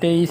23